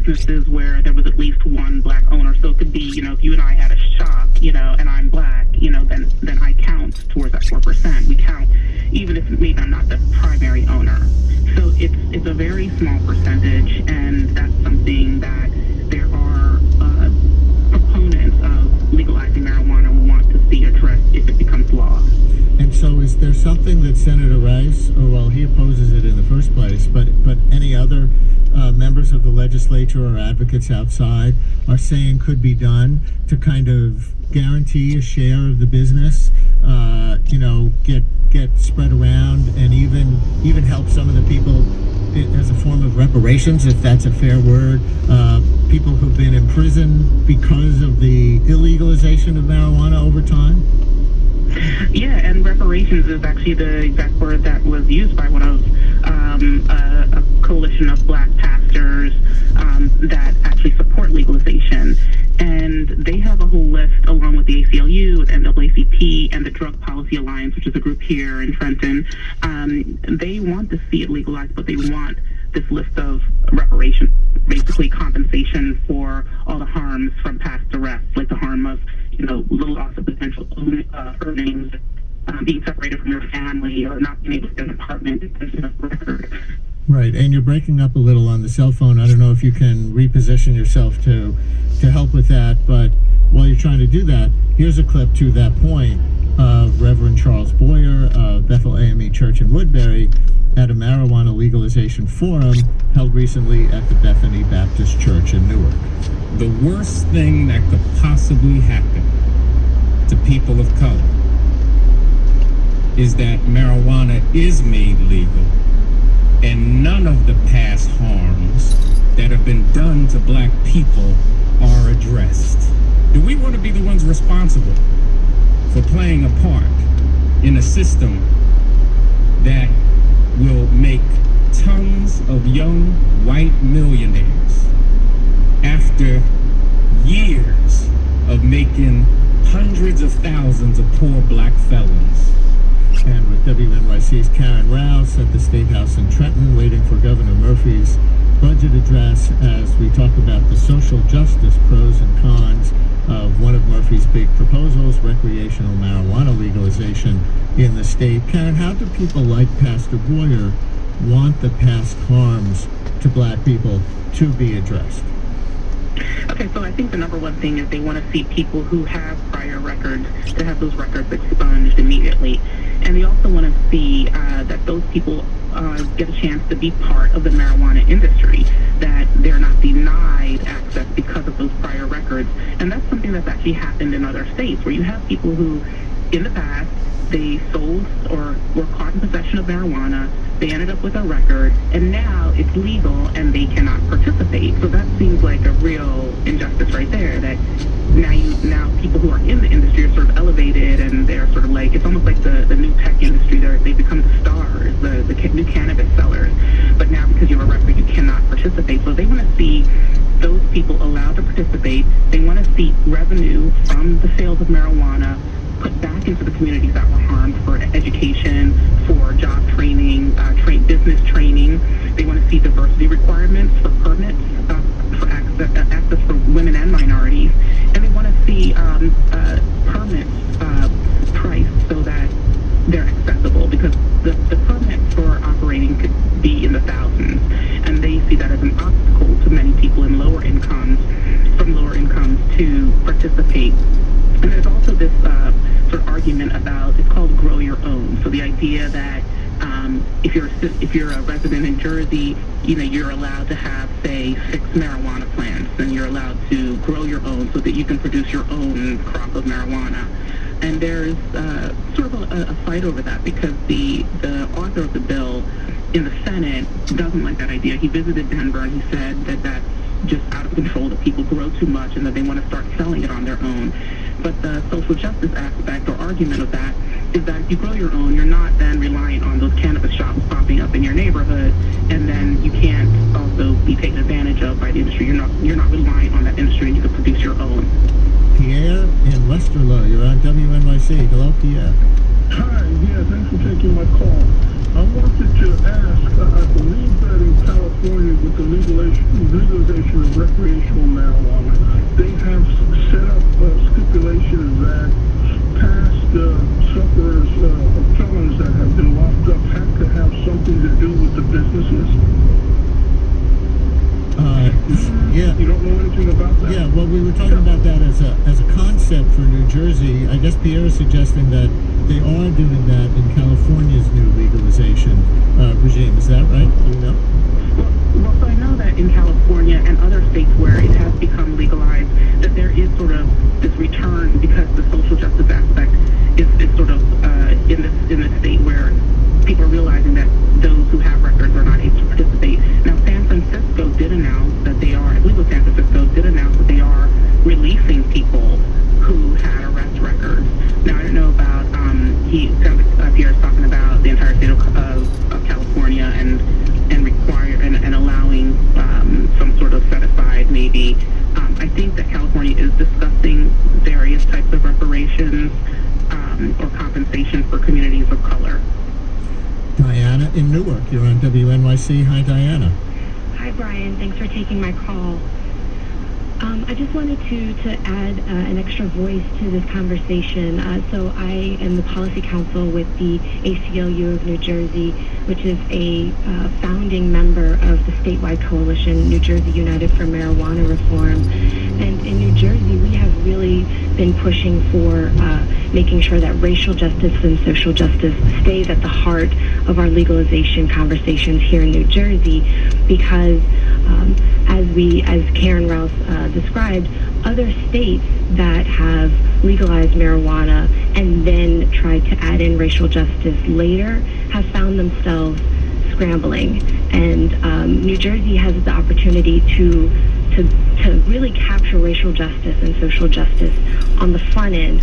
businesses where there was at least one black owner. So it could be, if you and I had a shop, and I'm black, then I count towards that 4%. We count, even if maybe I'm not the primary owner. So it's a very small percentage, and that's something that there are proponents of legalizing marijuana want to see addressed if it becomes law. And so is there something that Senator Rice, he opposes it in the first place, but any other members of the legislature or advocates outside are saying could be done to kind of guarantee a share of the business, get spread around, and even help some of the people as a form of reparations, if that's a fair word, people who've been in prison because of the illegalization of marijuana over time? Yeah, and reparations is actually the exact word that was used by one of a coalition of black pastors that actually support legalization. And they have a whole list, along with the ACLU, with NAACP, and the Drug Policy Alliance, which is a group here in Trenton. They want to see it legalized, but they want this list of reparations, basically compensation for all the harms from past arrests, like the harm of, little loss of potential earnings, being separated from your family, or not being able to get an apartment, record. Right, and you're breaking up a little on the cell phone. I don't know if you can reposition yourself to help with that, but while you're trying to do that, here's a clip to that point of Reverend Charles Boyer of Bethel AME Church in Woodbury at a marijuana legalization forum held recently at the Bethany Baptist Church in Newark. The worst thing that could possibly happen to people of color is that marijuana is made legal and none of the past harms that have been done to black people are addressed. Do we want to be the ones responsible for playing a part in a system that will make tons of young white millionaires after years of making hundreds of thousands of poor black felons? And with WNYC's Karen Rouse at the State House in Trenton, waiting for Governor Murphy's budget address as we talk about the social justice pros and cons of one of Murphy's big proposals, recreational marijuana legalization in the state. Karen, how do people like Pastor Boyer want the past harms to black people to be addressed? Okay, so I think the number one thing is they want to see people who have prior records to have those records expunged immediately. And they also want to see that those people get a chance to be part of the marijuana industry, that they're not denied access because of those prior records. And that's something that's actually happened in other states, where you have people who, in the past, they sold or were caught in possession of marijuana, they ended up with a record, and now it's legal and they cannot participate. So that seems like a real injustice right there, that now people who are in the industry are sort of elevated, and they're sort of like, it's almost like the new tech industry. They become the stars, the new cannabis sellers. But now because you have a record, you cannot participate. So they want to see those people allowed to participate. They want to see revenue from the sales of marijuana put back into the communities that were harmed, for education, for job training, business training. They want to see diversity requirements for permits, for access for women and minorities. And they want to see permits priced so that they're accessible, because the permit for operating could be in the thousands. And they see that as an obstacle to many people in lower incomes to participate. And there's also this sort of argument about, it's called grow your own. So the idea that if you're a resident in Jersey, you're allowed to have, say, 6 marijuana plants, and you're allowed to grow your own so that you can produce your own crop of marijuana. And there's sort of a fight over that, because the author of the bill in the Senate doesn't like that idea. He visited Denver and he said that that's just out of control, that people grow too much and that they want to start selling it on their own. But the social justice aspect or argument of that is that if you grow your own, you're not then reliant on those cannabis shops popping up in your neighborhood, and then you can't also be taken advantage of by the industry. You're not relying on that industry, and you can produce your own. Pierre in Westerlo, you're on WNYC. Hello, Pierre. Hi, yeah, thanks for taking my call. I wanted to ask, I believe that in California, California, with the legalization of recreational marijuana, they have set up stipulations that past sufferers of felons that have been locked up have to have something to do with the businesses. Yeah. You don't know anything about that? Yeah, well, we were talking about that as a concept for New Jersey. I guess Pierre is suggesting that they are doing that in California's new legalization regime. Is that right? Do you know? Well, so I know that in California and other states where it has become legalized, that there is sort of this return because the social justice aspect is sort of in this state where people are realizing that those who have records are not able to participate. Now, San Francisco did announce that they are, I believe it was San Francisco, did announce that they are releasing people who had arrest records. Now, I don't know about, he sounds like Pierre's talking about the entire state of California and allowing some sort of set aside maybe. I think that California is discussing various types of reparations or compensation for communities of color. Diana in Newark, you're on WNYC. Hi, Diana. Hi, Brian. Thanks for taking my call. I just wanted to add an extra voice to this conversation. So I am the policy counsel with the ACLU of New Jersey, which is a founding member of the statewide coalition, New Jersey United for Marijuana Reform. And in New Jersey, we have really been pushing for making sure that racial justice and social justice stays at the heart of our legalization conversations here in New Jersey, because as Karen Rouse described, other states that have legalized marijuana and then tried to add in racial justice later have found themselves scrambling. And New Jersey has the opportunity to really capture racial justice and social justice on the front end,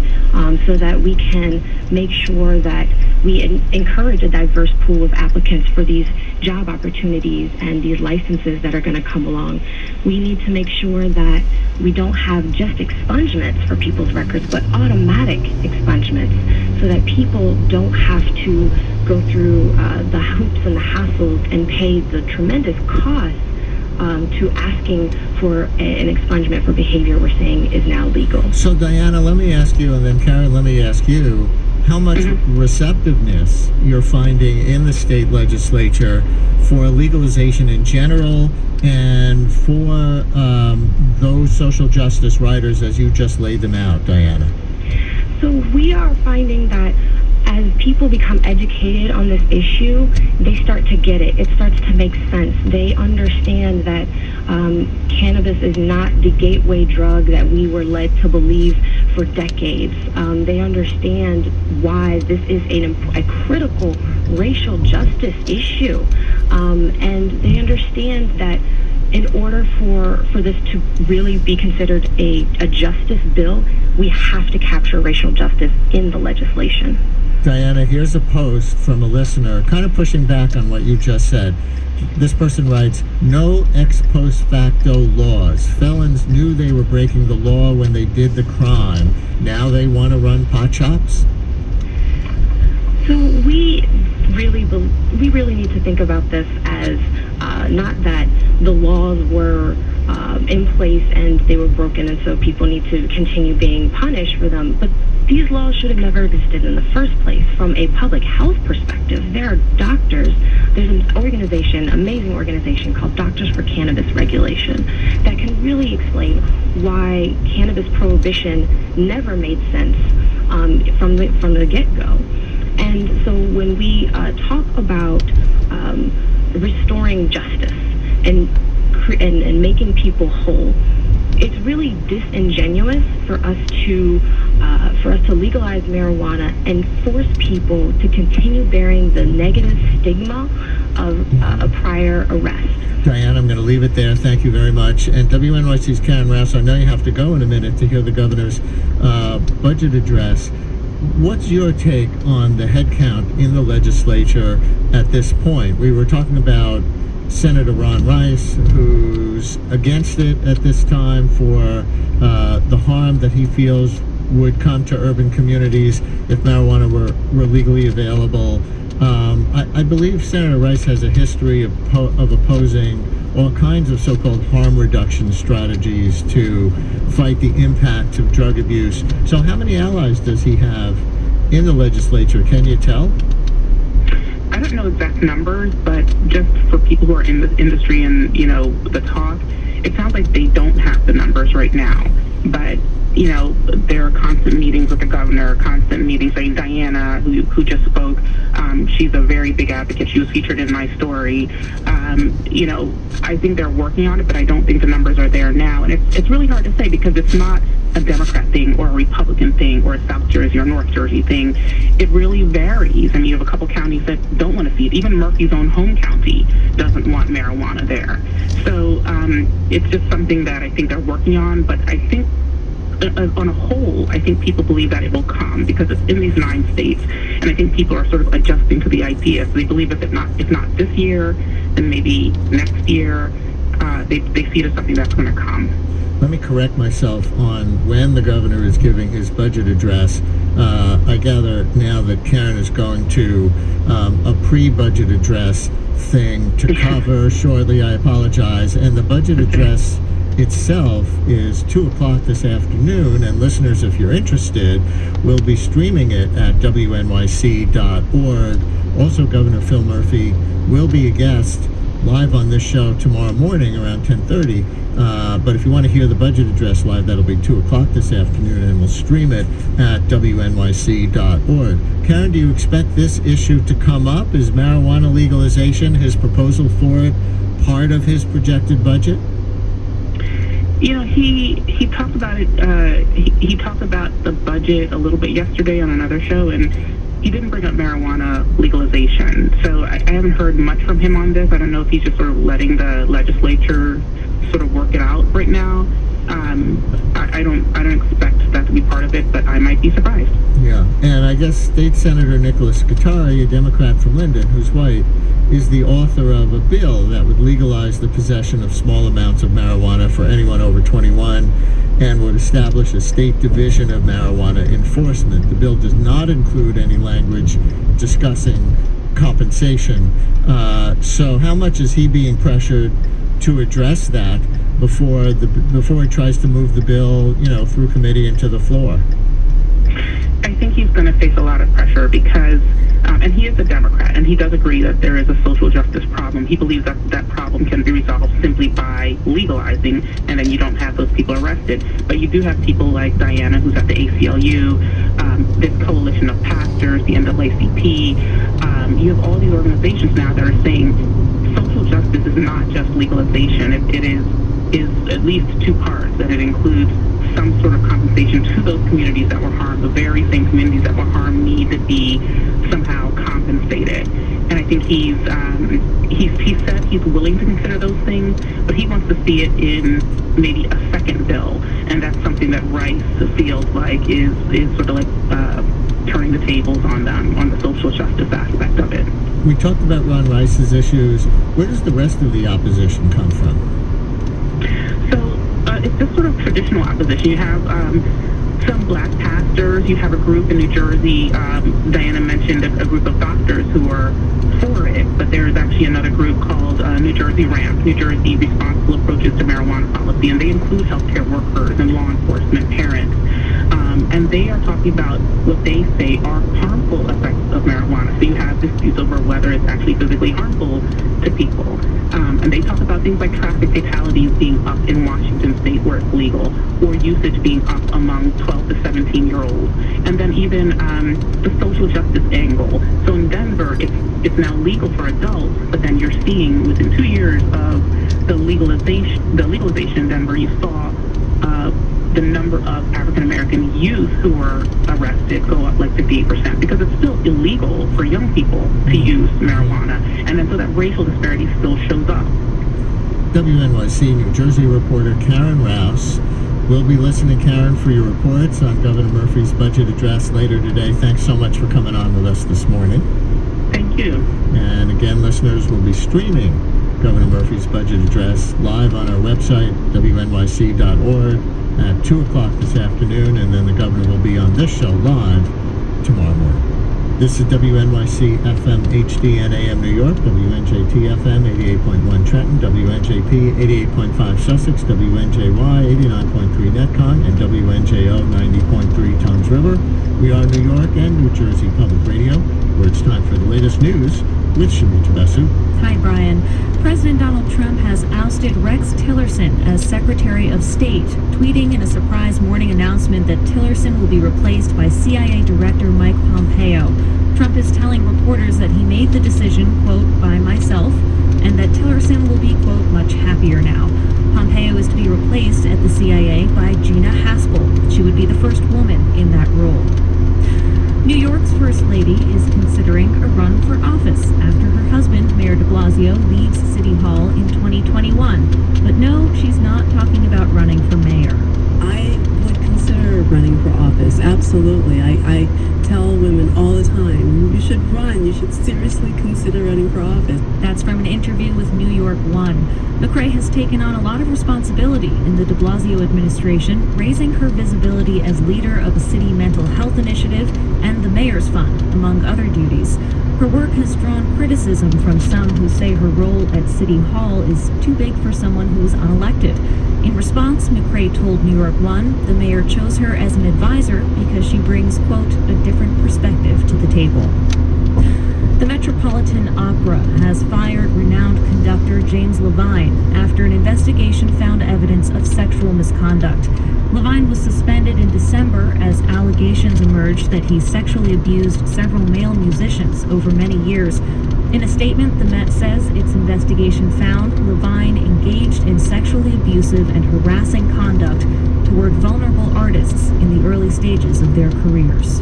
so that we can make sure that we encourage a diverse pool of applicants for these job opportunities and these licenses that are going to come along. We need to make sure that we don't have just expungements for people's records, but automatic expungements, so that people don't have to go through the hoops and the hassles and pay the tremendous costs to asking for an expungement for behavior we're saying is now legal. So, Diana, let me ask you, and then Karen, let me ask you, how much receptiveness you're finding in the state legislature for legalization in general and for those social justice writers as you just laid them out, Diana? So we are finding that as people become educated on this issue, they start to get it. It starts to make sense. They understand that cannabis is not the gateway drug that we were led to believe for decades. They understand why this is a critical racial justice issue. And they understand that in order for this to really be considered a justice bill, we have to capture racial justice in the legislation. Diana, here's a post from a listener kind of pushing back on what you just said. This person writes, no ex post facto laws. Felons knew they were breaking the law when they did the crime. Now they want to run pot shops? So we really need to think about this as not that the laws were in place and they were broken and so people need to continue being punished for them, but these laws should have never existed in the first place. From a public health perspective, there are doctors, there's an organization, amazing organization called Doctors for Cannabis Regulation that can really explain why cannabis prohibition never made sense from the get-go. And so when we talk about restoring justice and making people whole, it's really disingenuous for us to legalize marijuana and force people to continue bearing the negative stigma of a prior arrest. Diana, I'm going to leave it there. Thank you very much. And WNYC's Karen Rouse, I know you have to go in a minute to hear the governor's budget address. What's your take on the head count in the legislature at this point? We were talking about Senator Ron Rice, who's against it at this time for the harm that he feels would come to urban communities if marijuana were legally available. I believe Senator Rice has a history of opposing all kinds of so-called harm reduction strategies to fight the impact of drug abuse. So how many allies does he have in the legislature? Can you tell? I don't know exact numbers, but just for people who are in the industry and, you know, the talk, it sounds like they don't have the numbers right now. But, you know, there are constant meetings with the governor, constant meetings. Like Diana, who just spoke, she's a very big advocate. She was featured in my story. You know, I think they're working on it, but I don't think the numbers are there now. And it's really hard to say because it's not a Democrat thing or a Republican thing or a South Jersey or North Jersey thing. It really varies. I mean, you have a couple counties that don't want to see it. Even Murphy's own home county doesn't want marijuana there. So it's just something that I think they're working on. But I think on a whole, I think people believe that it will come because it's in these 9 states, and I think people are sort of adjusting to the idea. So they believe if not this year, then maybe next year. They see it as something that's going to come. Let me correct myself on when the governor is giving his budget address. I gather now that Karen is going to a pre-budget address thing to cover shortly. I apologize. And the budget address itself is 2 o'clock this afternoon, and listeners, if you're interested, we'll be streaming it at wnyc.org. Also, Governor Phil Murphy will be a guest live on this show tomorrow morning around 10:30. But if you want to hear the budget address live, that'll be 2 o'clock this afternoon, and we'll stream it at wnyc.org. Karen, do you expect this issue to come up? Is marijuana legalization, his proposal for it, part of his projected budget? You know, he talked about it. He talked about the budget a little bit yesterday on another show, and he didn't bring up marijuana legalization. So I haven't heard much from him on this. I don't know if he's just sort of letting the legislature sort of work it out right now. I don't expect that to be part of it, but I might be surprised. Yeah, and I guess State Senator Nicholas Scutari, a Democrat from Linden, who's white, is the author of a bill that would legalize the possession of small amounts of marijuana for anyone over 21 and would establish a state division of marijuana enforcement. The bill does not include any language discussing compensation. So how much is he being pressured to address that before he tries to move the bill, you know, through committee into the floor? I think he's going to face a lot of pressure because, and he is a Democrat, and he does agree that there is a social justice problem. He believes that that problem can be resolved simply by legalizing, and then you don't have those people arrested. But you do have people like Diana, who's at the ACLU, this coalition of pastors, the NAACP. You have all these organizations now that are saying social justice is not just legalization. It is at least 2 parts, that it includes some sort of compensation to those communities that were harmed. The very same communities that were harmed need to be somehow compensated. And I think he said he's willing to consider those things, but he wants to see it in maybe a second bill. And that's something that Rice feels like is sort of like turning the tables on the social justice aspect of it. We talked about Ron Rice's issues. Where does the rest of the opposition come from? So it's just sort of traditional opposition. You have some black pastors. You have a group in New Jersey. Diana mentioned a group of doctors who are for it, but there's actually another group called New Jersey RAMP, New Jersey Responsible Approaches to Marijuana Policy, and they include healthcare workers and law enforcement, parents. And they are talking about what they say are harmful effects of marijuana. So you have disputes over whether it's actually physically harmful to people. And they talk about things like traffic fatalities being up in Washington state where it's legal, or usage being up among 12 to 17-year-olds. And then even the social justice angle. So in Denver, it's now legal for adults, but then you're seeing within 2 years of the legalization in Denver, you saw the number of African-American youth who were arrested go up like 58% because it's still illegal for young people to use marijuana. And then so that racial disparity still shows up. WNYC New Jersey reporter Karen Rouse. We'll be listening, Karen, for your reports on Governor Murphy's budget address later today. Thanks so much for coming on with us this morning. Thank you. And again, listeners, will be streaming Governor Murphy's budget address live on our website, wnyc.org, at 2 o'clock this afternoon, and then the governor will be on this show live tomorrow morning. This is WNYC FM HD and AM New York, WNJT FM 88.1 Trenton, WNJP 88.5 Sussex, WNJY 89.3 Netcon, and WNJO 90.3 Toms River. We are New York and New Jersey Public Radio, where it's time for the latest news with Shamita Basu. Hi, Brian. President Donald Trump has ousted Rex Tillerson as Secretary of State, tweeting in a surprise morning announcement that Tillerson will be replaced by CIA Director Mike Pompeo. Trump is telling reporters that he made the decision, quote, by myself, and that Tillerson will be, quote, much happier now. Pompeo is to be replaced at the CIA by Gina Haspel. She would be the first woman in that role. New York's First Lady is considering a run for office after her husband, Mayor de Blasio, leaves City Hall in 2021. But no, she's not talking about running for mayor. I would consider running for office, absolutely. I tell women all the time, you should run, you should seriously consider running for office. That's from an interview with New York One. McRae has taken on a lot of responsibility in the de Blasio administration, raising her visibility as leader of a city mental health initiative and the Mayor's Fund, among other duties. Her work has drawn criticism from some who say her role at City Hall is too big for someone who is unelected. In response, McRae told New York One the mayor chose her as an advisor because she brings, quote, a different perspective to the table. The Metropolitan Opera has fired renowned conductor James Levine after an investigation found evidence of sexual misconduct. Levine was suspended in December as allegations emerged that he sexually abused several male musicians over many years. In a statement, the Met says its investigation found Levine engaged in sexually abusive and harassing conduct toward vulnerable artists in the early stages of their careers.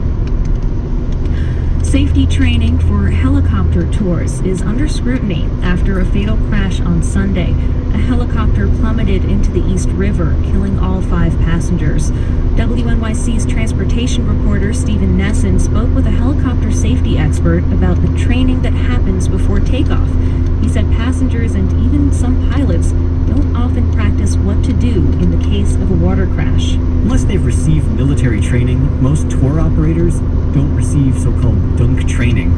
Safety training for helicopter tours is under scrutiny after a fatal crash on Sunday. A helicopter plummeted into the East River, killing all 5 passengers. WNYC's transportation reporter Stephen Nesson spoke with a helicopter safety expert about the training that happens before takeoff. He said passengers and even some pilots don't often practice what to do in the case of a water crash. Unless they've received military training, most tour operators don't receive so-called dunk training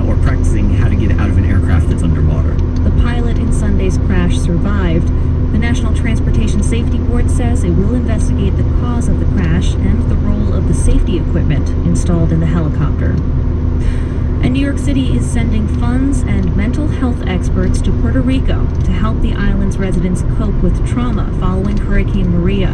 or practicing how to get out of an aircraft that's underwater. The pilot in Sunday's crash survived. The National Transportation Safety Board says it will investigate the cause of the crash and the role of the safety equipment installed in the helicopter. And New York City is sending funds and mental health experts to Puerto Rico to help the island's residents cope with trauma following Hurricane Maria.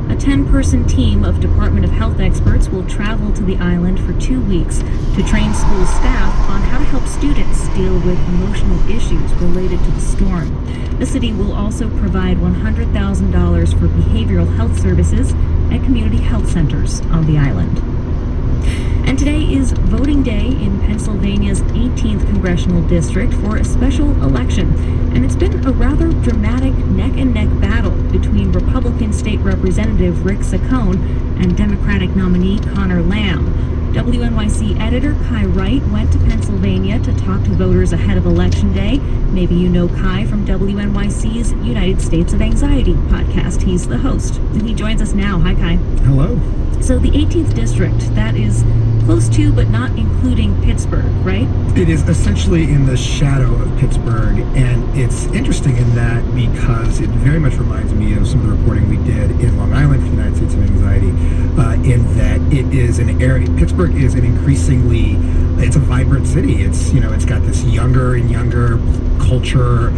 A 10-person team of Department of Health experts will travel to the island for 2 weeks to train school staff on how to help students deal with emotional issues related to the storm. The city will also provide $100,000 for behavioral health services at community health centers on the island. And today is voting day in Pennsylvania's 18th congressional district for a special election. And it's been a rather dramatic neck-and-neck battle between Republican State Representative Rick Saccone and Democratic nominee Connor Lamb. WNYC editor Kai Wright went to Pennsylvania to talk to voters ahead of Election Day. Maybe you know Kai from WNYC's United States of Anxiety podcast. He's the host, and he joins us now. Hi, Kai. Hello. So the 18th district, that is close to but not including Pittsburgh, right? It is essentially in the shadow of Pittsburgh, and it's interesting in that because it very much reminds me of some of the reporting we did in Long Island for the United States of Anxiety, in that it is an area, Pittsburgh is an increasingly, it's a vibrant city. It's, you know, it's got this younger and younger culture,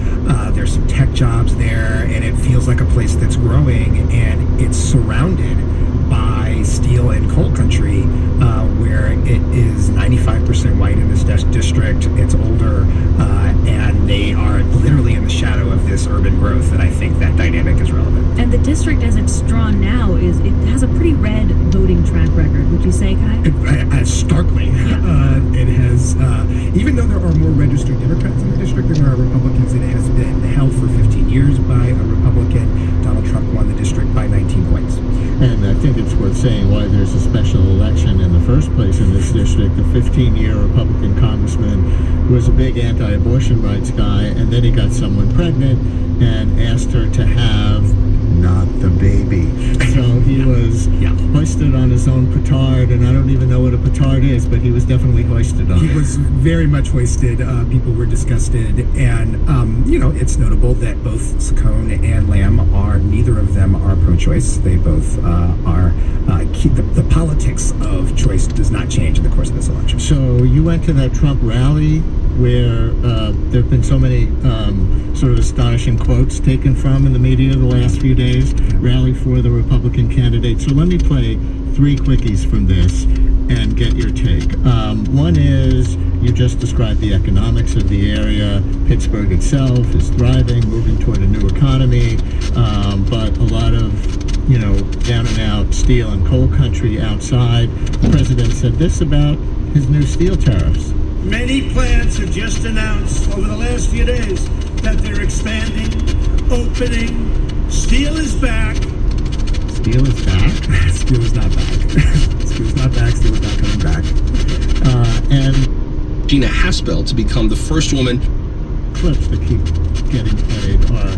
there's some tech jobs there, and it feels like a place that's growing, and it's surrounded by steel and coal country, where it is 95% white in this district. It's older, and they are literally in the shadow of this urban growth, and I think that dynamic is relevant. And the district as it's drawn now it has a pretty red voting track record, would you say, Kai? Starkly. Yeah. It has, even though there are more registered Democrats in the district than there are Republicans, it has been held for 15 years by a Republican. Donald Trump won the district by 19 points. And I think it's worth saying why there's a special election in the first place in this district. The 15-year Republican congressman was a big anti-abortion rights guy, and then he got someone pregnant and asked her to have not the baby. So he was hoisted hoisted on his own petard, and I don't even know what a petard is, but he was definitely hoisted on He it. was very much hoisted. People were disgusted, and it's notable that both Saccone and Lamb neither of them are pro-choice. They both are. The politics of choice does not change in the course of this election. So you went to that Trump rally where there have been so many sort of astonishing quotes taken from in the media the last few days, rally for the Republican candidate. So let me play 3 quickies from this and get your take. One is, you just described the economics of the area. Pittsburgh itself is thriving, moving toward a new economy, but a lot of down and out steel and coal country outside. The president said this about his new steel tariffs. Many plants have just announced over the last few days that they're expanding, opening. Steel is back. Steel is back? Steel is not back. Steel is not back. Steel is not coming back. And Gina Haspel to become the first woman. Clips that keep getting played are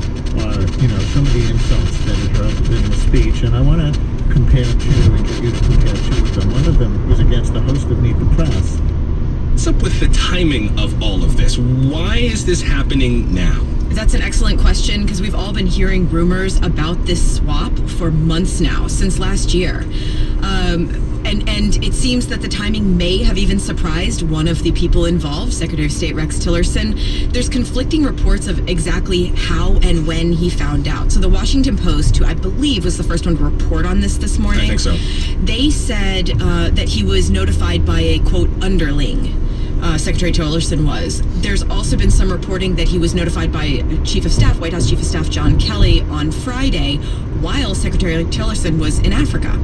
some of the insults that he hurled in the speech, and I want to compare 2 and get you to compare 2 of them. One of them was against the host of Meet the Press. What's up with the timing of all of this? Why is this happening now? That's an excellent question, because we've all been hearing rumors about this swap for months now, since last year. And it seems that the timing may have even surprised one of the people involved, Secretary of State Rex Tillerson. There's conflicting reports of exactly how and when he found out. So the Washington Post, who I believe was the first one to report on this morning, I think so. They said that he was notified by a, quote, underling. Secretary Tillerson was. There's also been some reporting that he was notified by Chief of Staff, White House Chief of Staff John Kelly, on Friday while Secretary Tillerson was in Africa.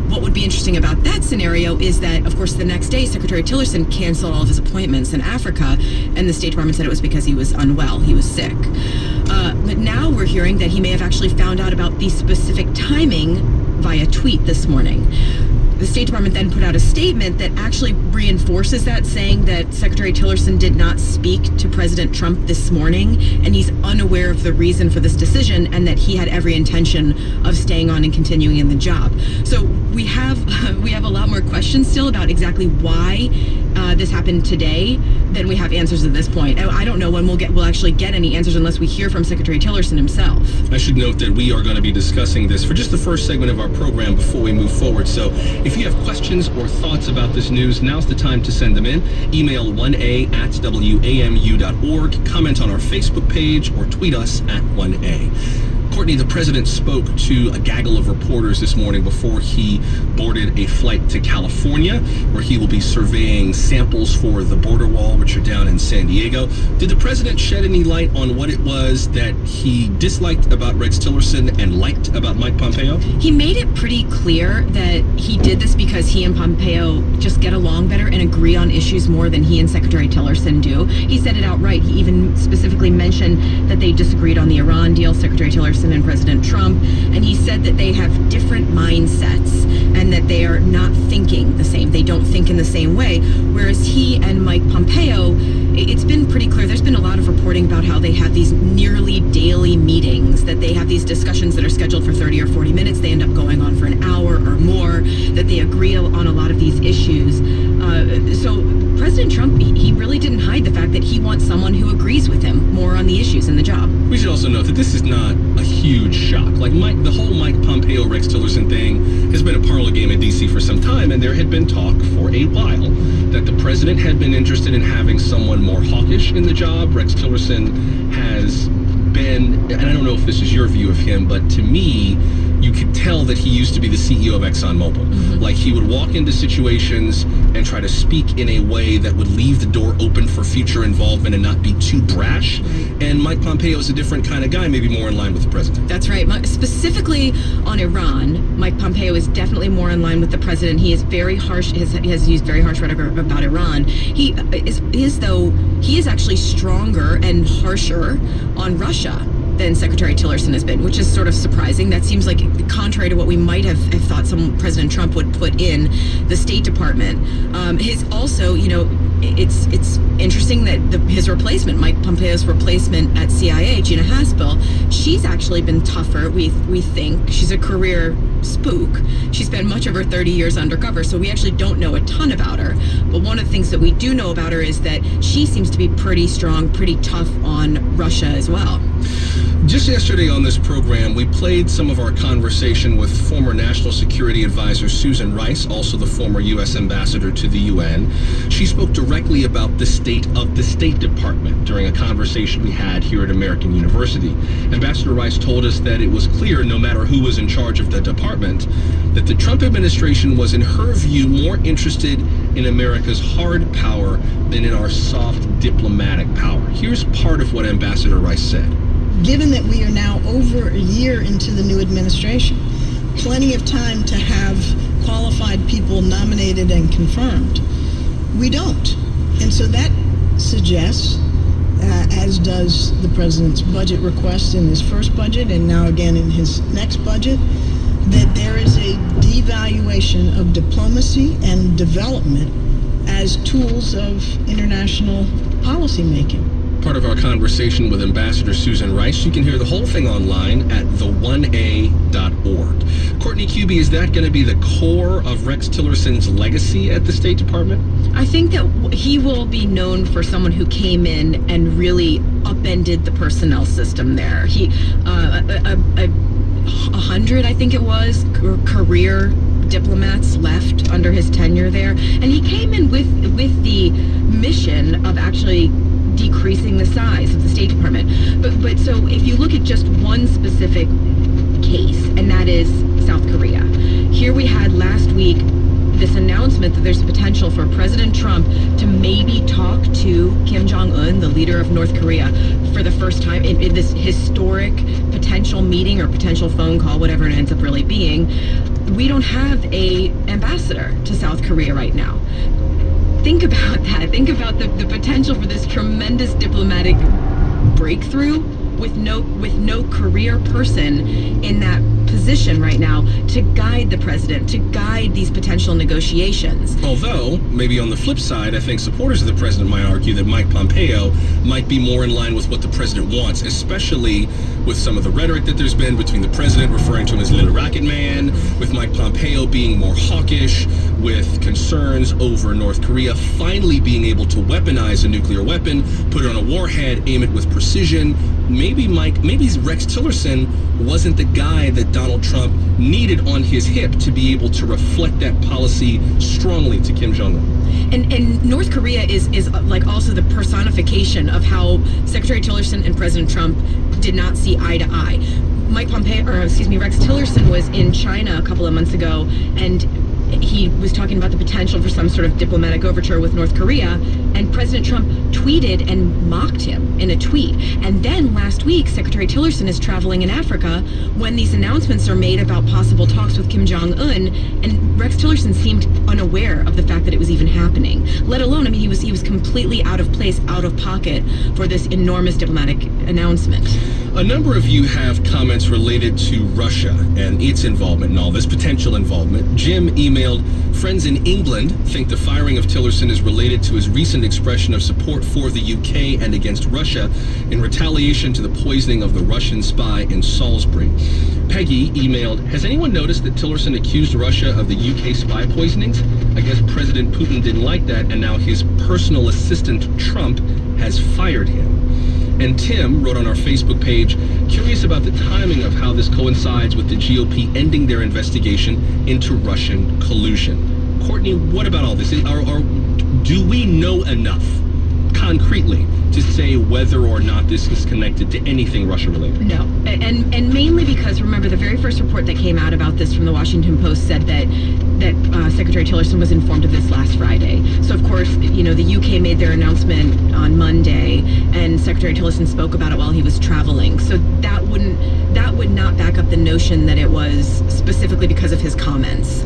What would be interesting about that scenario is that, of course, the next day, Secretary Tillerson canceled all of his appointments in Africa, and the State Department said it was because he was unwell, he was sick. But now we're hearing that he may have actually found out about the specific timing via tweet this morning. The State Department then put out a statement that actually reinforces that, saying that Secretary Tillerson did not speak to President Trump this morning, and he's unaware of the reason for this decision, and that he had every intention of staying on and continuing in the job. So we have a lot more questions still about exactly why this happened today than we have answers at this point. I don't know when we'll actually get any answers unless we hear from Secretary Tillerson himself. I should note that we are going to be discussing this for just the first segment of our program before we move forward. So if you have questions or thoughts about this news, now's the time to send them in. Email 1a@wamu.org, comment on our Facebook page, or tweet us at 1a. Courtney, the president spoke to a gaggle of reporters this morning before he boarded a flight to California, where he will be surveying samples for the border wall, which are down in San Diego. Did the president shed any light on what it was that he disliked about Rex Tillerson and liked about Mike Pompeo? He made it pretty clear that he did this because he and Pompeo just get along better and agree on issues more than he and Secretary Tillerson do. He said it outright. He even specifically mentioned that they disagreed on the Iran deal, Secretary Tillerson and President Trump, and he said that they have different mindsets and that they are not thinking the same. They don't think in the same way, whereas he and Mike Pompeo, it's been pretty clear. There's been a lot of reporting about how they have these nearly daily meetings, that they have these discussions that are scheduled for 30 or 40 minutes. They end up going on for an hour or more, that they agree on a lot of these issues. So President Trump, he really didn't hide the fact that he wants someone who agrees with him more on the issues in the job. We should also note that this is not a huge shock. Like the whole Mike Pompeo, Rex Tillerson thing has been a parlor game in D.C. for some time, and there had been talk for a while that the president had been interested in having someone more hawkish in the job. Rex Tillerson has been, and I don't know if this is your view of him, but to me, you could tell that he used to be the CEO of ExxonMobil. Mm-hmm. Like, he would walk into situations and try to speak in a way that would leave the door open for future involvement and not be too brash. And Mike Pompeo is a different kind of guy, maybe more in line with the president. That's right. Specifically on Iran, Mike Pompeo is definitely more in line with the president. He is very harsh. He has used very harsh rhetoric about Iran. He is actually stronger and harsher on Russia than Secretary Tillerson has been, which is sort of surprising. That seems like contrary to what we might have thought President Trump would put in the State Department. His also, it's interesting that his replacement, Mike Pompeo's replacement at CIA, Gina Haspel, she's actually been tougher. We think she's a career spook. She spent much of her 30 years undercover, so we actually don't know a ton about her. But one of the things that we do know about her is that she seems to be pretty strong, pretty tough on Russia as well. Just yesterday on this program, we played some of our conversation with former National Security Advisor Susan Rice, also the former U.S. Ambassador to the UN. She spoke directly about the state of the State Department during a conversation we had here at American University. Ambassador Rice told us that it was clear, no matter who was in charge of the department, that the Trump administration was, in her view, more interested in America's hard power than in our soft diplomatic power. Here's part of what Ambassador Rice said. Given that we are now over a year into the new administration, plenty of time to have qualified people nominated and confirmed, we don't. And so that suggests, as does the president's budget request in his first budget and now again in his next budget, that there is a devaluation of diplomacy and development as tools of international policymaking. Part of our conversation with Ambassador Susan Rice. You can hear the whole thing online at the1a.org. Courtney Kube, is that going to be the core of Rex Tillerson's legacy at the State Department? I think that he will be known for someone who came in and really upended the personnel system there. He, 100, I think it was, career diplomats left under his tenure there, and he came in with the mission of actually decreasing the size of the State Department. But so if you look at just one specific case, and that is South Korea. Here we had last week this announcement that there's a potential for President Trump to maybe talk to Kim Jong-un, the leader of North Korea, for the first time in this historic potential meeting or potential phone call, whatever it ends up really being. We don't have a ambassador to South Korea right now. Think about that. Think about the potential for this tremendous diplomatic breakthrough with no career person in that position right now to guide the president, to guide these potential negotiations. Although, maybe on the flip side, I think supporters of the president might argue that Mike Pompeo might be more in line with what the president wants, especially with some of the rhetoric that there's been between the president referring to him as Little Rocket Man, with Mike Pompeo being more hawkish, with concerns over North Korea finally being able to weaponize a nuclear weapon, put it on a warhead, aim it with precision. Maybe Rex Tillerson wasn't the guy that Donald Trump needed on his hip to be able to reflect that policy strongly to Kim Jong-un. And North Korea is like also the personification of how Secretary Tillerson and President Trump did not see eye to eye. Rex Tillerson was in China a couple of months ago, and he was talking about the potential for some sort of diplomatic overture with North Korea, and President Trump tweeted and mocked him in a tweet. And then last week, Secretary Tillerson is traveling in Africa when these announcements are made about possible talks with Kim Jong-un, and Rex Tillerson seemed unaware of the fact that it was even happening. Let alone, I mean, he was completely out of place, out of pocket for this enormous diplomatic announcement. A number of you have comments related to Russia and its involvement in all this, potential involvement. Jim emailed, friends in England think the firing of Tillerson is related to his recent expression of support for the UK and against Russia in retaliation to the poisoning of the Russian spy in Salisbury. Peggy emailed, has anyone noticed that Tillerson accused Russia of the UK spy poisonings? I guess President Putin didn't like that, and now his personal assistant, Trump, has fired him. And Tim wrote on our Facebook page, curious about the timing of how this coincides with the GOP ending their investigation into Russian collusion. Courtney, what about all this? Do we know enough concretely to say whether or not this is connected to anything Russia related? No, and mainly because, remember, the very first report that came out about this from the Washington Post said that Secretary Tillerson was informed of this last Friday. So, of course, you know, the UK made their announcement on Monday, and Secretary Tillerson spoke about it while he was traveling. So that would not back up the notion that it was specifically because of his comments.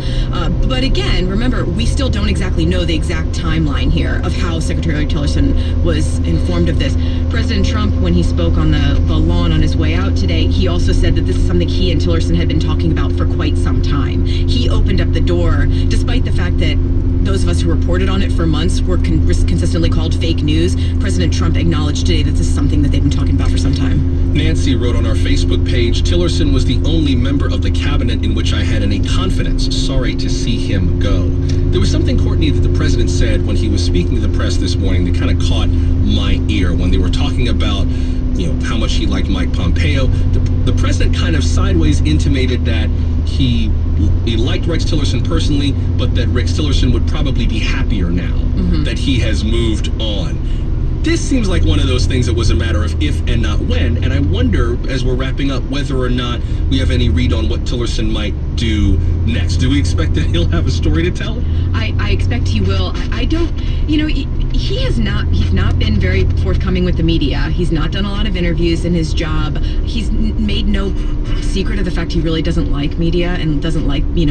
But again, remember, we still don't exactly know the exact timeline here of how Secretary Tillerson was informed of this. President Trump, when he spoke on the lawn on his way out today, he also said that this is something he and Tillerson had been talking about for quite some time. He opened up the door, despite the fact that those those of us who reported on it for months were consistently called fake news. President Trump acknowledged today that this is something that they've been talking about for some time. Nancy wrote on our Facebook page, Tillerson was the only member of the cabinet in which I had any confidence. Sorry to see him go. There was something, Courtney, that the president said when he was speaking to the press this morning that kind of caught my ear when they were talking about, how much he liked Mike Pompeo. The president kind of sideways intimated that he liked Rex Tillerson personally, but that Rex Tillerson would probably be happier now that he has moved on. This seems like one of those things that was a matter of if and not when, and I wonder, as we're wrapping up, whether or not we have any read on what Tillerson might do next. Do we expect that he'll have a story to tell? I expect he will. I don't, he's not been very forthcoming with the media. He's not done a lot of interviews in his job. He's made no secret of the fact he really doesn't like media and doesn't like,